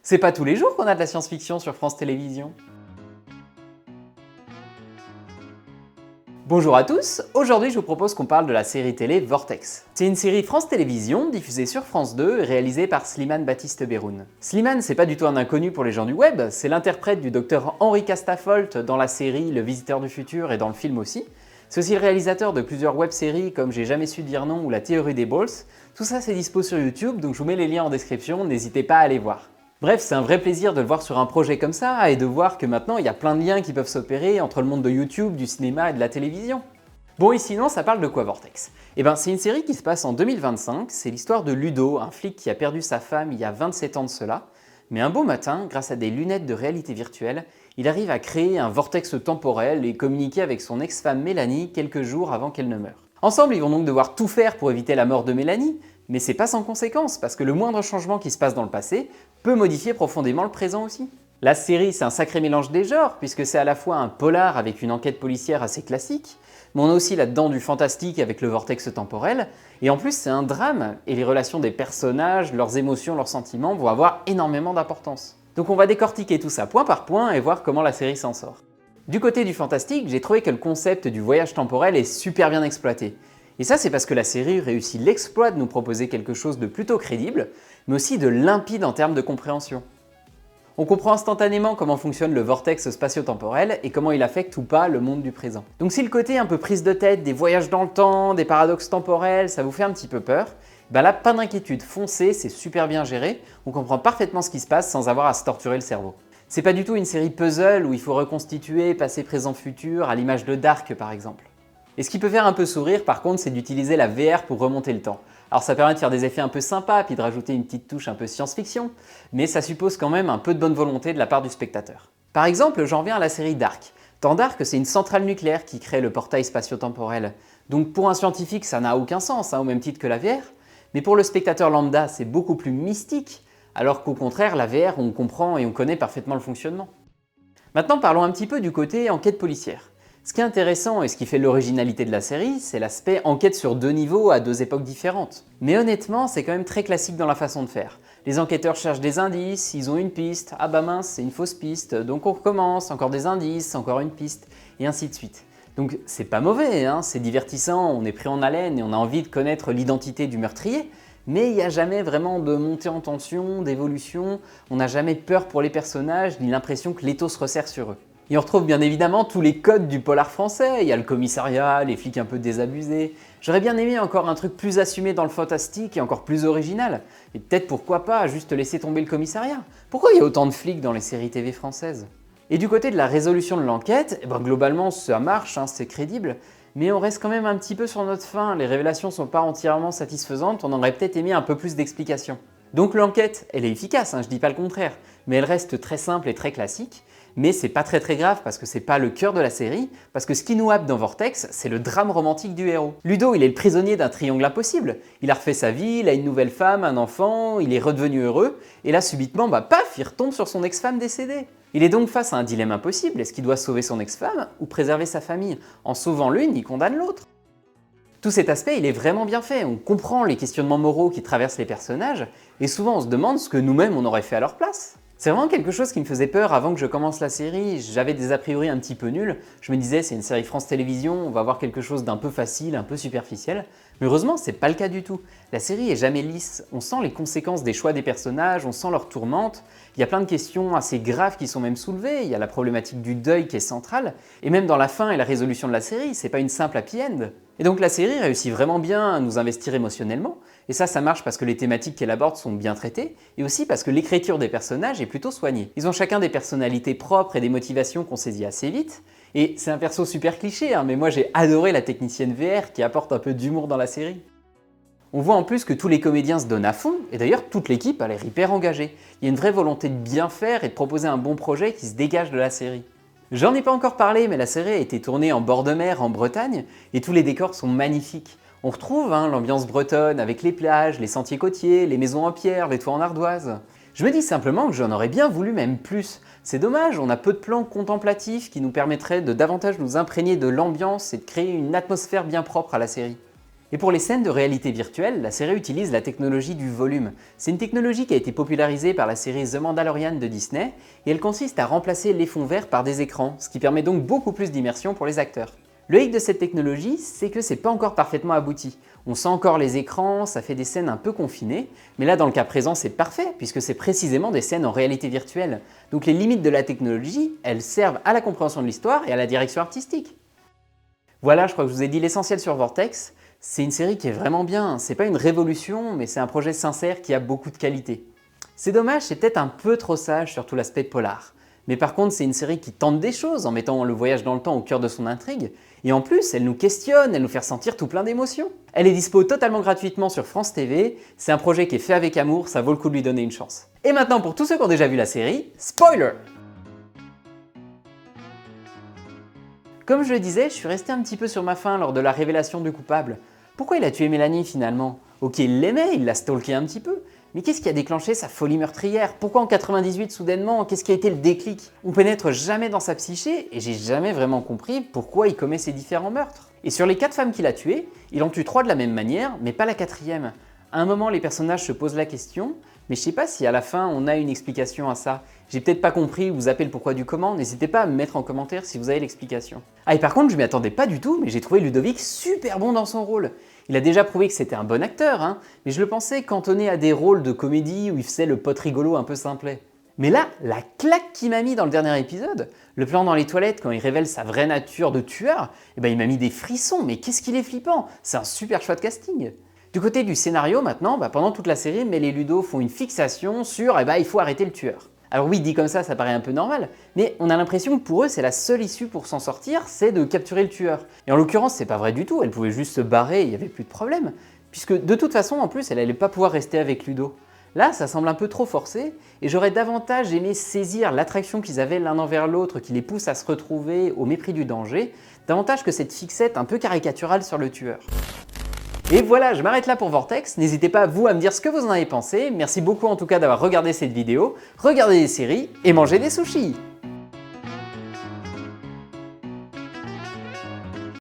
C'est pas tous les jours qu'on a de la science-fiction sur France Télévisions. Bonjour à tous, aujourd'hui je vous propose qu'on parle de la série télé Vortex. C'est une série France Télévisions diffusée sur France 2 et réalisée par Slimane Baptiste-Berroun. Slimane, c'est pas du tout un inconnu pour les gens du web, c'est l'interprète du docteur Henri Castafolt dans la série Le Visiteur du Futur et dans le film aussi. C'est aussi le réalisateur de plusieurs web-séries comme J'ai jamais su dire non ou La Théorie des Balls. Tout ça c'est dispo sur YouTube, donc je vous mets les liens en description, n'hésitez pas à aller voir. Bref, c'est un vrai plaisir de le voir sur un projet comme ça et de voir que maintenant il y a plein de liens qui peuvent s'opérer entre le monde de YouTube, du cinéma et de la télévision. Bon, et sinon, ça parle de quoi Vortex? Eh ben, c'est une série qui se passe en 2025, c'est l'histoire de Ludo, un flic qui a perdu sa femme il y a 27 ans de cela, mais un beau matin, grâce à des lunettes de réalité virtuelle, il arrive à créer un vortex temporel et communiquer avec son ex-femme Mélanie quelques jours avant qu'elle ne meure. Ensemble, ils vont donc devoir tout faire pour éviter la mort de Mélanie, mais c'est pas sans conséquence, parce que le moindre changement qui se passe dans le passé peut modifier profondément le présent aussi. La série, c'est un sacré mélange des genres, puisque c'est à la fois un polar avec une enquête policière assez classique, mais on a aussi là-dedans du fantastique avec le vortex temporel, et en plus c'est un drame, et les relations des personnages, leurs émotions, leurs sentiments vont avoir énormément d'importance. Donc on va décortiquer tout ça point par point et voir comment la série s'en sort. Du côté du fantastique, j'ai trouvé que le concept du voyage temporel est super bien exploité. Et ça, c'est parce que la série réussit l'exploit de nous proposer quelque chose de plutôt crédible, mais aussi de limpide en termes de compréhension. On comprend instantanément comment fonctionne le vortex spatio-temporel et comment il affecte ou pas le monde du présent. Donc si le côté un peu prise de tête des voyages dans le temps, des paradoxes temporels, ça vous fait un petit peu peur, ben là, pas d'inquiétude, foncez, c'est super bien géré, on comprend parfaitement ce qui se passe sans avoir à se torturer le cerveau. C'est pas du tout une série puzzle où il faut reconstituer passé, présent, futur à l'image de Dark par exemple. Et ce qui peut faire un peu sourire par contre, c'est d'utiliser la VR pour remonter le temps. Alors ça permet de faire des effets un peu sympas, puis de rajouter une petite touche un peu science-fiction, mais ça suppose quand même un peu de bonne volonté de la part du spectateur. Par exemple, j'en reviens à la série Dark. Dans Dark, c'est une centrale nucléaire qui crée le portail spatio-temporel. Donc pour un scientifique, ça n'a aucun sens, au même titre que la VR. Mais pour le spectateur lambda, c'est beaucoup plus mystique, alors qu'au contraire, la VR, on comprend et on connaît parfaitement le fonctionnement. Maintenant, parlons un petit peu du côté enquête policière. Ce qui est intéressant et ce qui fait l'originalité de la série, c'est l'aspect enquête sur deux niveaux à deux époques différentes. Mais honnêtement, c'est quand même très classique dans la façon de faire. Les enquêteurs cherchent des indices, ils ont une piste, ah bah mince, c'est une fausse piste, donc on recommence, encore des indices, encore une piste, et ainsi de suite. Donc c'est pas mauvais, c'est divertissant, on est pris en haleine et on a envie de connaître l'identité du meurtrier, mais il n'y a jamais vraiment de montée en tension, d'évolution, on n'a jamais peur pour les personnages, ni l'impression que l'étau se resserre sur eux. Et on retrouve bien évidemment tous les codes du polar français, il y a le commissariat, les flics un peu désabusés. J'aurais bien aimé encore un truc plus assumé dans le fantastique et encore plus original. Et peut-être pourquoi pas juste laisser tomber le commissariat. Pourquoi il y a autant de flics dans les séries TV françaises? Et du côté de la résolution de l'enquête, globalement ça marche, c'est crédible, mais on reste quand même un petit peu sur notre faim, les révélations sont pas entièrement satisfaisantes, on aurait peut-être aimé un peu plus d'explications. Donc l'enquête, elle est efficace, je dis pas le contraire, mais elle reste très simple et très classique. Mais c'est pas très grave parce que c'est pas le cœur de la série, parce que ce qui nous happe dans Vortex, c'est le drame romantique du héros. Ludo, il est le prisonnier d'un triangle impossible. Il a refait sa vie, il a une nouvelle femme, un enfant, il est redevenu heureux, et là subitement, paf, il retombe sur son ex-femme décédée. Il est donc face à un dilemme impossible, est-ce qu'il doit sauver son ex-femme ou préserver sa famille? En sauvant l'une, il condamne l'autre. Tout cet aspect, il est vraiment bien fait, on comprend les questionnements moraux qui traversent les personnages, et souvent on se demande ce que nous-mêmes on aurait fait à leur place. C'est vraiment quelque chose qui me faisait peur avant que je commence la série, j'avais des a priori un petit peu nuls, je me disais c'est une série France Télévisions, on va voir quelque chose d'un peu facile, un peu superficiel, mais heureusement c'est pas le cas du tout. La série est jamais lisse, on sent les conséquences des choix des personnages, on sent leurs tourmentes, il y a plein de questions assez graves qui sont même soulevées, il y a la problématique du deuil qui est centrale, et même dans la fin et la résolution de la série, c'est pas une simple happy end. Et donc la série réussit vraiment bien à nous investir émotionnellement, et ça marche parce que les thématiques qu'elle aborde sont bien traitées, et aussi parce que l'écriture des personnages est plutôt soignée. Ils ont chacun des personnalités propres et des motivations qu'on saisit assez vite, et c'est un perso super cliché, mais moi j'ai adoré la technicienne VR qui apporte un peu d'humour dans la série. On voit en plus que tous les comédiens se donnent à fond, et d'ailleurs toute l'équipe a l'air hyper engagée. Il y a une vraie volonté de bien faire et de proposer un bon projet qui se dégage de la série. J'en ai pas encore parlé, mais la série a été tournée en bord de mer, en Bretagne, et tous les décors sont magnifiques. On retrouve l'ambiance bretonne avec les plages, les sentiers côtiers, les maisons en pierre, les toits en ardoise. Je me dis simplement que j'en aurais bien voulu même plus. C'est dommage, on a peu de plans contemplatifs qui nous permettraient de davantage nous imprégner de l'ambiance et de créer une atmosphère bien propre à la série. Et pour les scènes de réalité virtuelle, la série utilise la technologie du volume. C'est une technologie qui a été popularisée par la série The Mandalorian de Disney, et elle consiste à remplacer les fonds verts par des écrans, ce qui permet donc beaucoup plus d'immersion pour les acteurs. Le hic de cette technologie, c'est que c'est pas encore parfaitement abouti. On sent encore les écrans, ça fait des scènes un peu confinées, mais là dans le cas présent c'est parfait, puisque c'est précisément des scènes en réalité virtuelle. Donc les limites de la technologie, elles servent à la compréhension de l'histoire et à la direction artistique. Voilà, je crois que je vous ai dit l'essentiel sur Vortex. C'est une série qui est vraiment bien, c'est pas une révolution, mais c'est un projet sincère qui a beaucoup de qualité. C'est dommage, c'est peut-être un peu trop sage sur tout l'aspect polar. Mais par contre, c'est une série qui tente des choses en mettant le voyage dans le temps au cœur de son intrigue. Et en plus, elle nous questionne, elle nous fait ressentir tout plein d'émotions. Elle est dispo totalement gratuitement sur France TV. C'est un projet qui est fait avec amour, ça vaut le coup de lui donner une chance. Et maintenant, pour tous ceux qui ont déjà vu la série, spoiler! Comme je le disais, je suis resté un petit peu sur ma faim lors de la révélation du coupable. Pourquoi il a tué Mélanie finalement? Ok, il l'aimait, il l'a stalké un petit peu. Mais qu'est-ce qui a déclenché sa folie meurtrière? Pourquoi en 98 soudainement? Qu'est-ce qui a été le déclic? On pénètre jamais dans sa psyché et j'ai jamais vraiment compris pourquoi il commet ces différents meurtres. Et sur les 4 femmes qu'il a tuées, il en tue 3 de la même manière, mais pas la 4e. À un moment, les personnages se posent la question, mais je sais pas si à la fin on a une explication à ça. J'ai peut-être pas compris ou zappé le pourquoi du comment, n'hésitez pas à me mettre en commentaire si vous avez l'explication. Ah et par contre, je m'y attendais pas du tout, mais j'ai trouvé Ludovic super bon dans son rôle. Il a déjà prouvé que c'était un bon acteur, hein, mais je le pensais cantonné à des rôles de comédie où il faisait le pote rigolo un peu simplet. Mais là, la claque qu'il m'a mis dans le dernier épisode, le plan dans les toilettes quand il révèle sa vraie nature de tueur, eh ben il m'a mis des frissons, mais qu'est-ce qu'il est flippant! C'est un super choix de casting. Du côté du scénario maintenant, pendant toute la série, Mel et Ludo font une fixation sur il faut arrêter le tueur. Alors oui, dit comme ça paraît un peu normal, mais on a l'impression que pour eux, c'est la seule issue pour s'en sortir, c'est de capturer le tueur. Et en l'occurrence, c'est pas vrai du tout, elle pouvait juste se barrer, il n'y avait plus de problème. Puisque de toute façon, en plus, elle allait pas pouvoir rester avec Ludo. Là, ça semble un peu trop forcé, et j'aurais davantage aimé saisir l'attraction qu'ils avaient l'un envers l'autre, qui les pousse à se retrouver au mépris du danger, davantage que cette fixette un peu caricaturale sur le tueur. Et voilà, je m'arrête là pour Vortex. N'hésitez pas vous à me dire ce que vous en avez pensé. Merci beaucoup en tout cas d'avoir regardé cette vidéo. Regardez des séries et mangez des sushis!